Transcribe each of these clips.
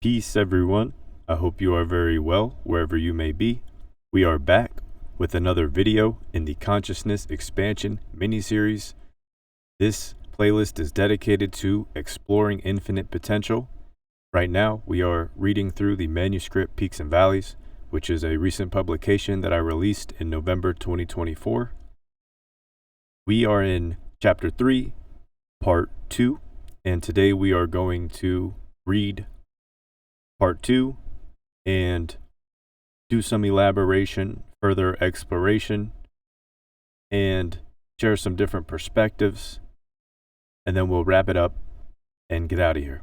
Peace, everyone. I hope you are very well wherever you may be. We are back with another video in the Consciousness Expansion mini-series. This playlist is dedicated to exploring infinite potential. Right now, we are reading through the manuscript Peaks and Valleys, which is a recent publication that I released in November 2024. We are in Chapter 3, Part 2, and today we are going to read Part 2 and do some elaboration, further exploration, and share some different perspectives, and then we'll wrap it up and get out of here.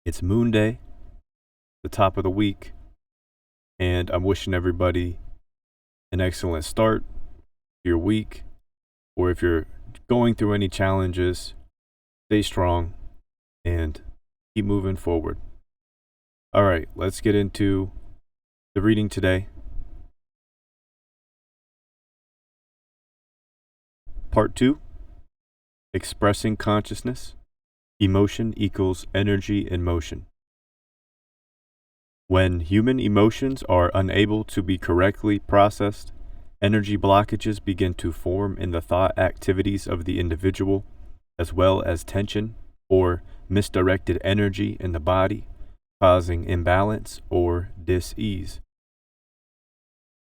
It's Moon Day, the top of the week, and I'm wishing everybody an excellent start to your week, or if you're going through any challenges, stay strong and keep moving forward. All right, let's get into the reading today. Part 2, Expressing Consciousness. Emotion equals energy in motion. When human emotions are unable to be correctly processed, energy blockages begin to form in the thought activities of the individual, as well as tension or misdirected energy in the body, causing imbalance or dis-ease.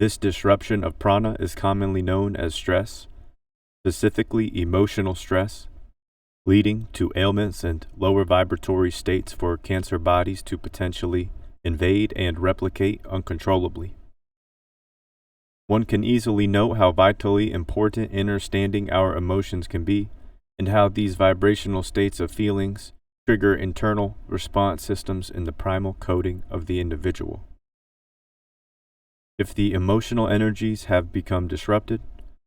This disruption of prana is commonly known as stress, specifically emotional stress, leading to ailments and lower vibratory states for cancer bodies to potentially invade and replicate uncontrollably. One can easily note how vitally important understanding our emotions can be, and how these vibrational states of feelings trigger internal response systems in the primal coding of the individual. If the emotional energies have become disrupted,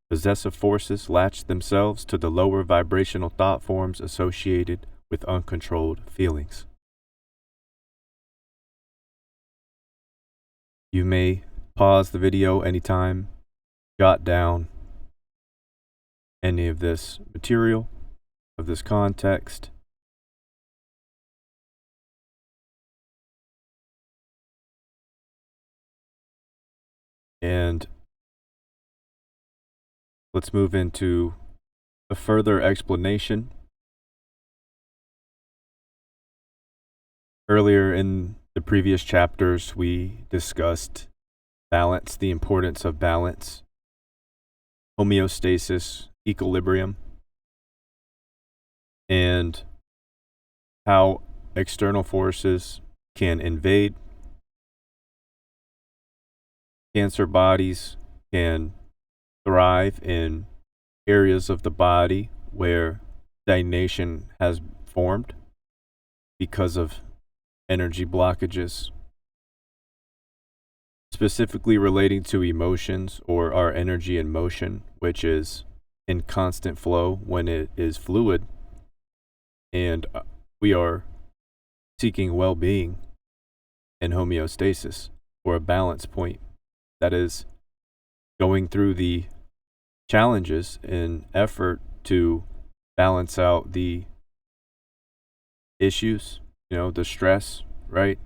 possessive forces latch themselves to the lower vibrational thought forms associated with uncontrolled feelings. You may pause the video anytime, jot down any of this material, of this context, and let's move into a further explanation. Earlier in the previous chapters, we discussed balance, the importance of balance, homeostasis, equilibrium, and how external forces can invade. Cancer bodies can thrive in areas of the body where stagnation has formed because of energy blockages, specifically relating to emotions or our energy in motion, which is in constant flow when it is fluid, and we are seeking well-being and homeostasis, or a balance point. That is, going through the challenges in effort to balance out the issues, the stress, right?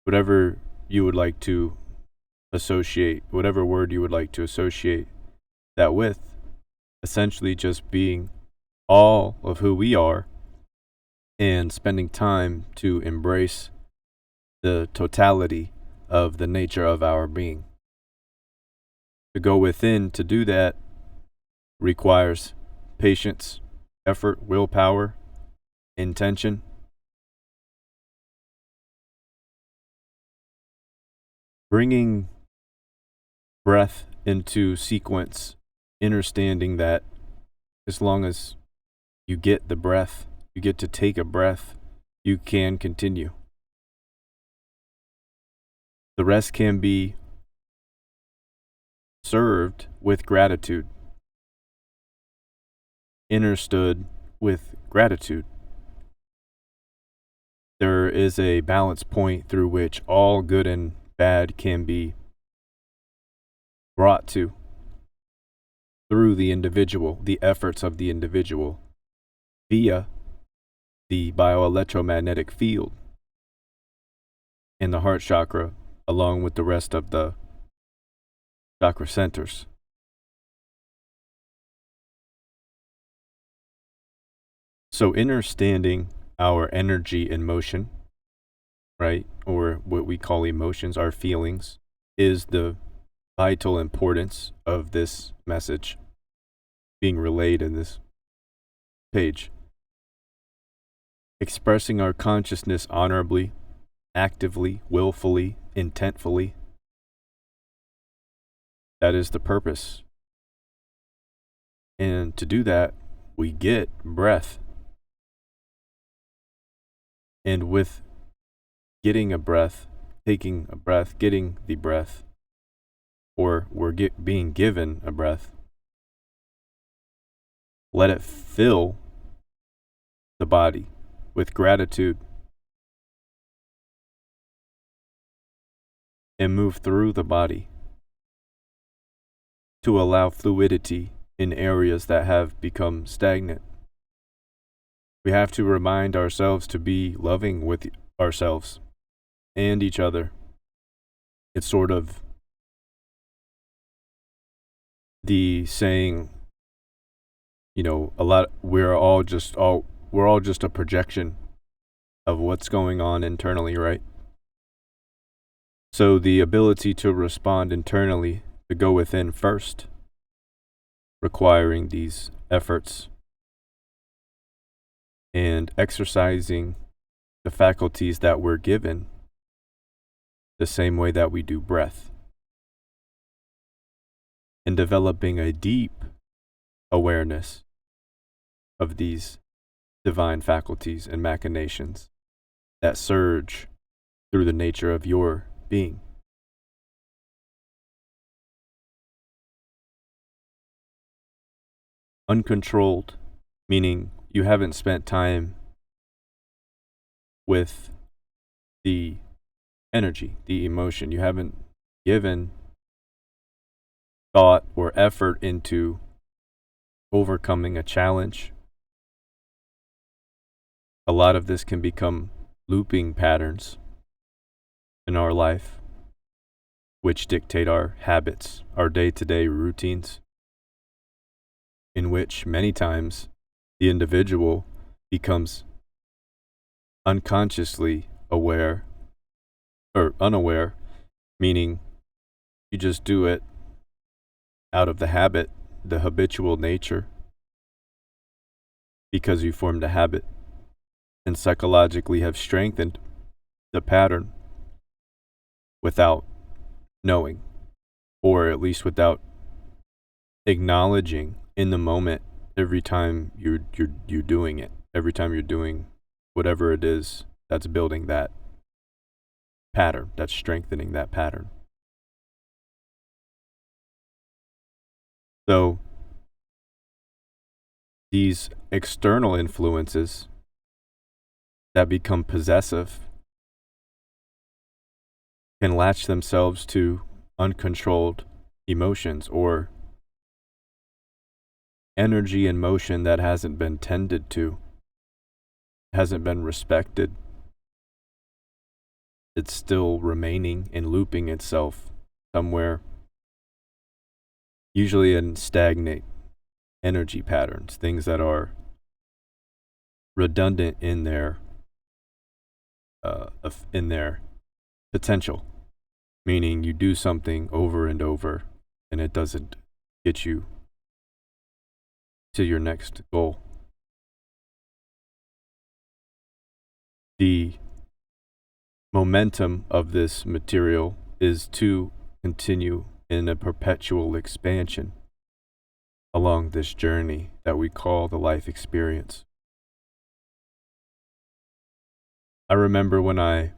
Whatever you would like to associate, whatever word you would like to associate that with, essentially just being all of who we are and spending time to embrace the totality of the nature of our being. To go within to do that requires patience, effort, willpower, intention. Bringing breath into sequence, understanding that as long as you get the breath, you get to take a breath, you can continue. The rest can be served with gratitude, understood with gratitude. There is a balance point through which all good and bad can be brought to through the individual, the efforts of the individual, via the bioelectromagnetic field. and the heart chakra, along with the rest of the chakra centers. So understanding our energy and motion, right, or what we call emotions, our feelings, is the vital importance of this message being relayed in this page. Expressing our consciousness honorably, actively, willfully, intentfully. That is the purpose. And to do that, we get breath. And with getting a breath, taking a breath, getting the breath, or we're being given a breath, let it fill the body with gratitude and move through the body to allow fluidity in areas that have become stagnant. We have to remind ourselves to be loving with ourselves and each other. It's sort of the saying, we're all just a projection of what's going on internally, right? So the ability to respond internally, to go within first, requiring these efforts and exercising the faculties that we're given the same way that we do breath, and developing a deep awareness of these divine faculties and machinations that surge through the nature of your being. Uncontrolled, meaning you haven't spent time with the energy, the emotion. You haven't given thought or effort into overcoming a challenge. A lot of this can become looping patterns in our life, which dictate our habits, our day-to-day routines, in which many times the individual becomes unconsciously aware or unaware, meaning you just do it out of the habit, the habitual nature, because you formed a habit and psychologically have strengthened the pattern without knowing, or at least without acknowledging in the moment every time you're doing it, every time you're doing whatever it is that's building that pattern, that's strengthening that pattern. So these external influences that become possessive can latch themselves to uncontrolled emotions or energy and motion that hasn't been tended to, hasn't been respected. It's still remaining and looping itself somewhere, usually in stagnant energy patterns, things that are redundant in their potential, meaning you do something over and over and it doesn't get you to your next goal. The momentum of this material is to continue in a perpetual expansion along this journey that we call the life experience. I remember to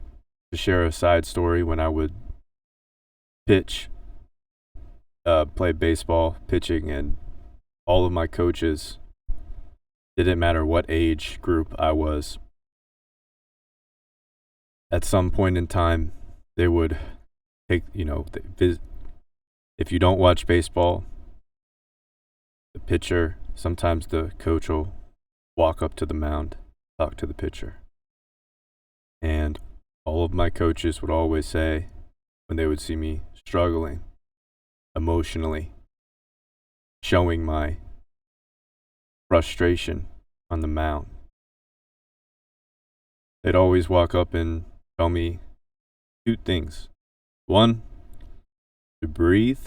share a side story, when I would play baseball, pitching, and all of my coaches, didn't matter what age group I was, at some point in time, they would take, if you don't watch baseball, the pitcher, sometimes the coach will walk up to the mound, talk to the pitcher. And All of my coaches would always say, when they would see me struggling emotionally, showing my frustration on the mound, they'd always walk up and tell me two things. One, to breathe,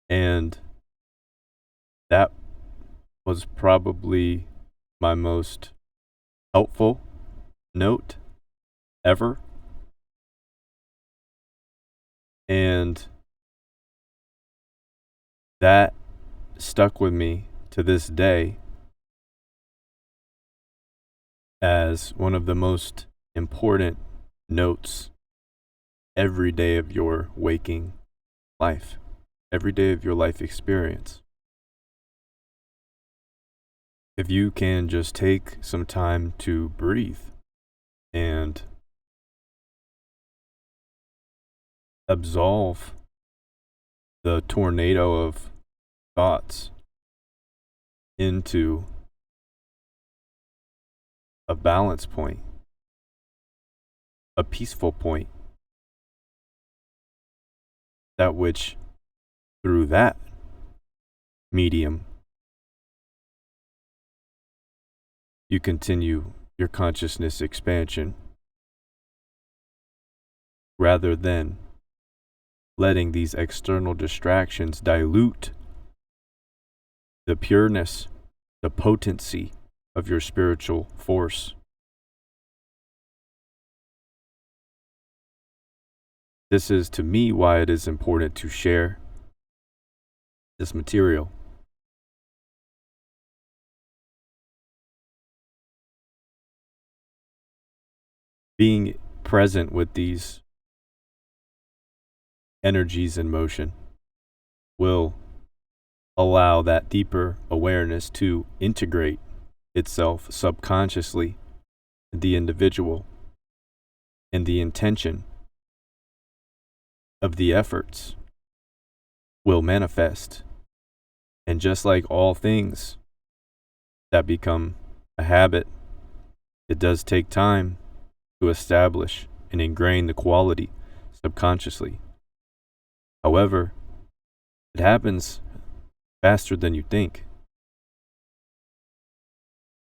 and that was probably my most helpful note ever. And that stuck with me to this day as one of the most important notes every day of your waking life, every day of your life experience. If you can just take some time to breathe and absolve the tornado of thoughts into a balance point, a peaceful point, that which through that medium you continue your consciousness expansion rather than letting these external distractions dilute the pureness, the potency of your spiritual force. This is, to me, why it is important to share this material. Being present with these energies in motion will allow that deeper awareness to integrate itself subconsciously in the individual, and the intention of the efforts will manifest. And just like all things that become a habit, it does take time to establish and ingrain the quality subconsciously. However, it happens faster than you think,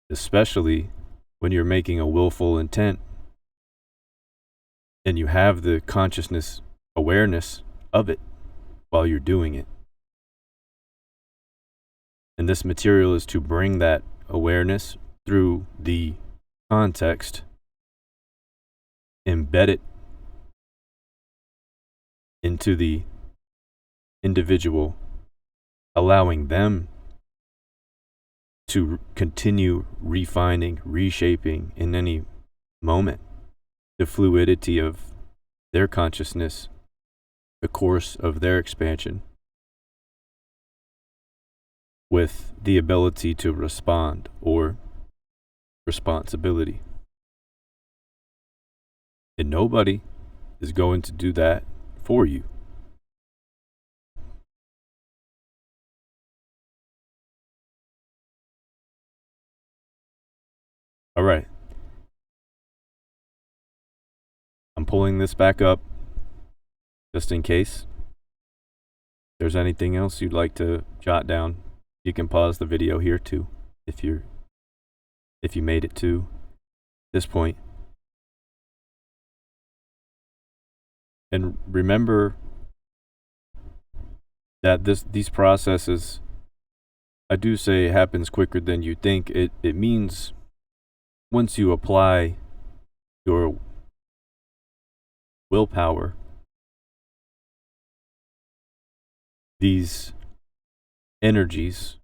especially when you're making a willful intent and you have the consciousness awareness of it while you're doing it. And this material is to bring that awareness through the context, embed it into the individual, allowing them to continue refining, reshaping in any moment the fluidity of their consciousness, the course of their expansion, with the ability to respond or responsibility. And nobody is going to do that for you. All right. I'm pulling this back up just in case. If there's anything else you'd like to jot down, you can pause the video here too if you made it to this point. And remember that these processes, I do say, happens quicker than you think. It means once you apply your willpower, these energies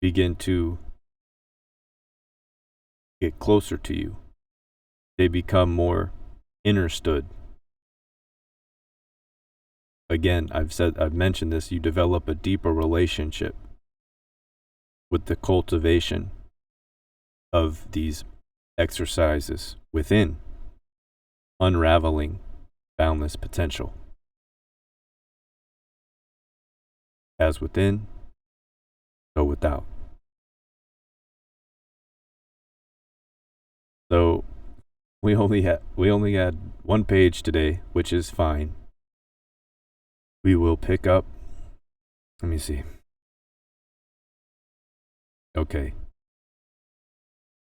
begin to get closer to you. They become more understood. Again, I've mentioned this, you develop a deeper relationship with the cultivation of these exercises within unraveling boundless potential. As within, so without. So we only had one page today, which is fine. We will pick up. Let me see. Okay.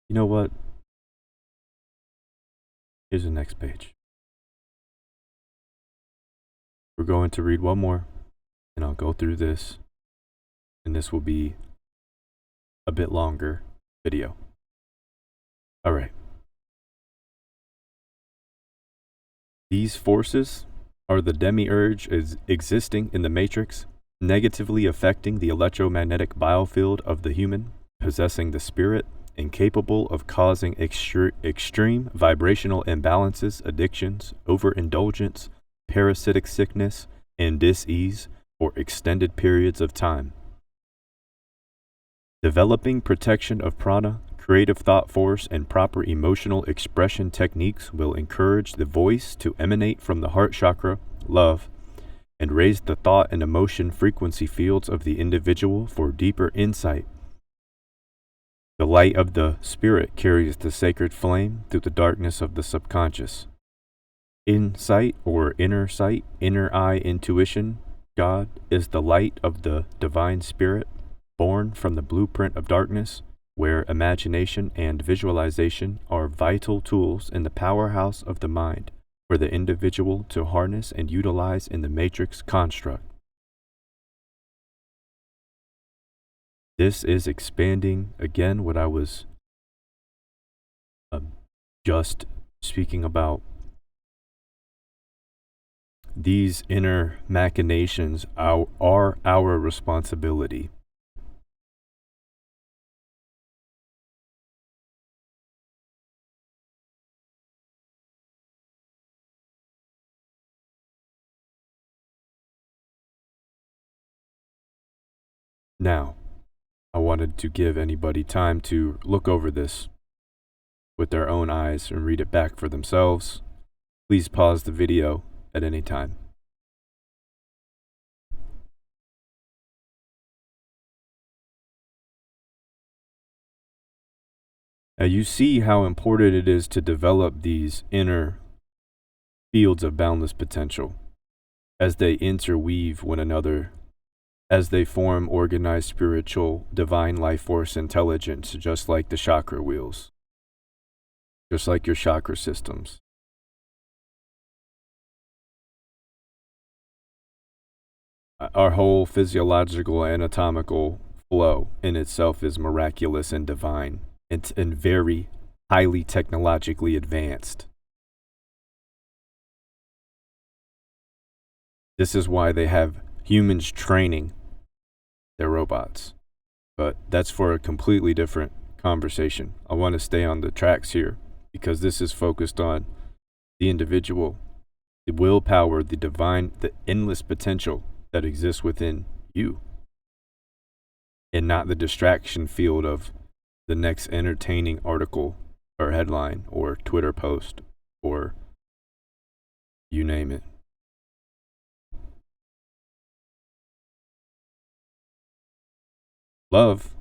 You know what? Here's the next page. We're going to read one more, and I'll go through this, and this will be a bit longer video. All right. These forces are the demiurge existing in the matrix, negatively affecting the electromagnetic biofield of the human, possessing the spirit, and capable of causing extreme vibrational imbalances, addictions, overindulgence, parasitic sickness, and dis-ease for extended periods of time. Developing protection of prana, creative thought force, and proper emotional expression techniques will encourage the voice to emanate from the heart chakra, love, and raise the thought and emotion frequency fields of the individual for deeper insight. The light of the spirit carries the sacred flame through the darkness of the subconscious. Insight or inner sight, inner eye intuition, God is the light of the divine spirit, born from the blueprint of darkness, where imagination and visualization are vital tools in the powerhouse of the mind for the individual to harness and utilize in the matrix construct. This is expanding again what I was just speaking about. These inner machinations are our responsibility. Now, I wanted to give anybody time to look over this with their own eyes and read it back for themselves. Please pause the video at any time. Now you see how important it is to develop these inner fields of boundless potential as they interweave one another, as they form organized spiritual divine life force intelligence, just like the chakra wheels, just like your chakra systems. Our whole physiological anatomical flow in itself is miraculous and divine and very highly technologically advanced. This is why they have humans training their robots. But that's for a completely different conversation. I want to stay on the tracks here because this is focused on the individual, the willpower, the divine, the endless potential that exists within you, and not the distraction field of the next entertaining article or headline or Twitter post or you name it. Love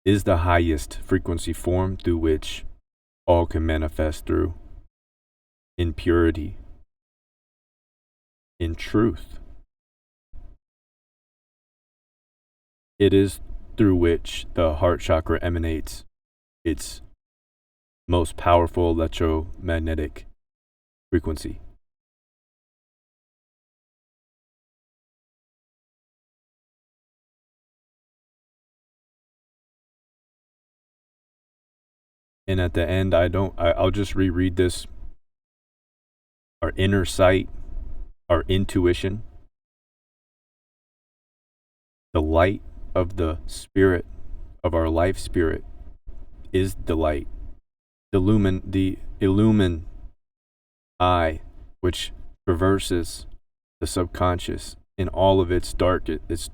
is the highest frequency form through which all can manifest through, in purity, in truth. It is through which the heart chakra emanates its most powerful electromagnetic frequency. And at the end, I'll just reread this. Our inner sight, our intuition, the light of the spirit, of our life spirit, is the light. The illumin eye, which traverses the subconscious in all of its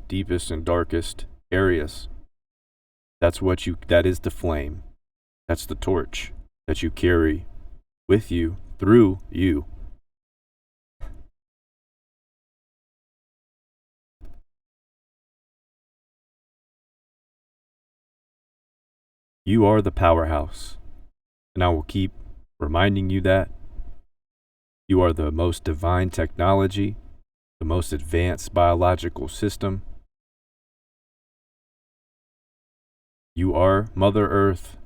deepest and darkest areas. That is the flame. That's the torch that you carry with you, through you. You are the powerhouse, and I will keep reminding you that you are the most divine technology, the most advanced biological system. You are Mother Earth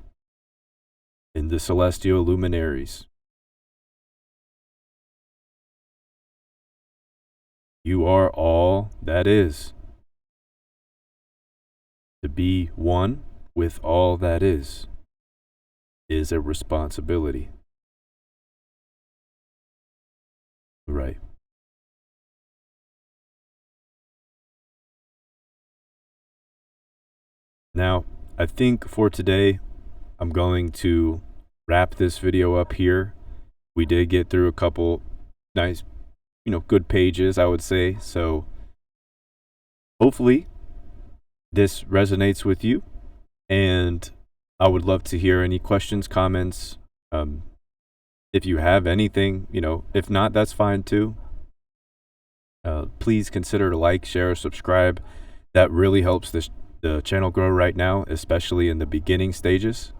and the celestial luminaries. You are all that is. To be one with all that is a responsibility. Right. Now, I think for today, I'm going to wrap this video up here. We did get through a couple nice, good pages, I would say. So hopefully this resonates with you. And I would love to hear any questions, comments. If you have anything, if not, that's fine too. Please consider to like, share, subscribe. That really helps the channel grow right now, especially in the beginning stages.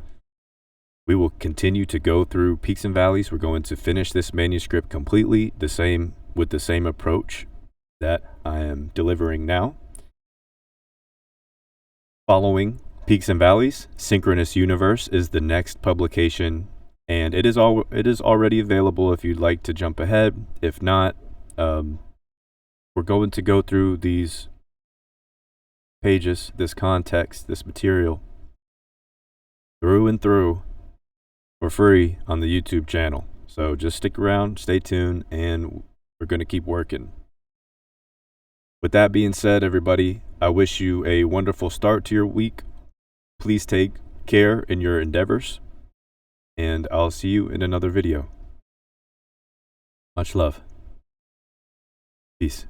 We will continue to go through peaks and valleys. We're going to finish this manuscript completely with the same approach that I am delivering now. Following Peaks and Valleys, Synchronous Universe is the next publication, and it is already available if you'd like to jump ahead. If not, we're going to go through these pages, this context, this material, through and through for free on the YouTube channel. So just stick around, stay tuned, and we're going to keep working. With that being said, everybody, I wish you a wonderful start to your week. Please take care in your endeavors, and I'll see you in another video. Much love. Peace.